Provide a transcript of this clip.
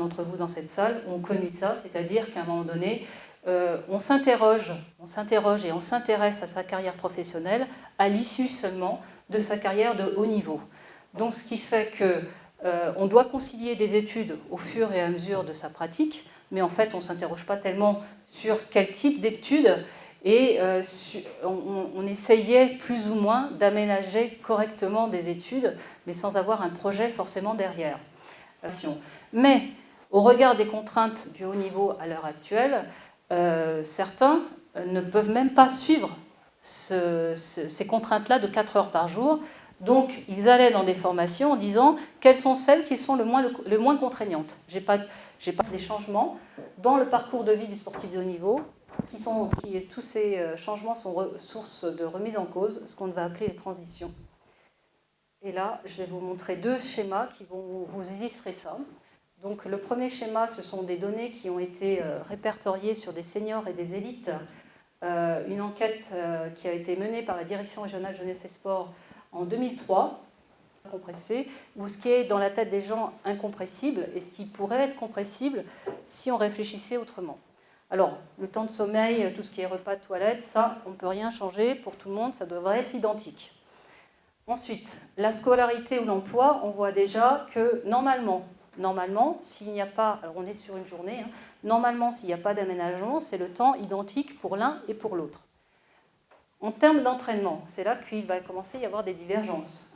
d'entre vous dans cette salle ont connu ça, c'est-à-dire qu'à un moment donné, on s'interroge et on s'intéresse à sa carrière professionnelle à l'issue seulement de sa carrière de haut niveau. Donc ce qui fait qu'on doit concilier des études au fur et à mesure de sa pratique, mais en fait on ne s'interroge pas tellement sur quel type d'études, et on essayait plus ou moins d'aménager correctement des études, mais sans avoir un projet forcément derrière. Mais au regard des contraintes du haut niveau à l'heure actuelle, certains ne peuvent même pas suivre ces contraintes-là de 4 heures par jour. Donc, ils allaient dans des formations en disant quelles sont celles qui sont le moins contraignantes. J'ai pas des changements dans le parcours de vie du sportif de haut niveau. Tous ces changements sont source de remise en cause, ce qu'on va appeler les transitions. Et là, je vais vous montrer 2 schémas qui vont vous illustrer ça. Donc, le premier schéma, ce sont des données qui ont été répertoriées sur des seniors et des élites. Une enquête qui a été menée par la Direction régionale jeunesse et sport en 2003, compressé, ou ce qui est dans la tête des gens incompressible et ce qui pourrait être compressible si on réfléchissait autrement. Alors, le temps de sommeil, tout ce qui est repas, toilette, ça, on ne peut rien changer pour tout le monde, ça devrait être identique. Ensuite, la scolarité ou l'emploi, on voit déjà que normalement, s'il n'y a pas, alors on est sur une journée, normalement, s'il n'y a pas d'aménagement, c'est le temps identique pour l'un et pour l'autre. En termes d'entraînement, c'est là qu'il va commencer à y avoir des divergences.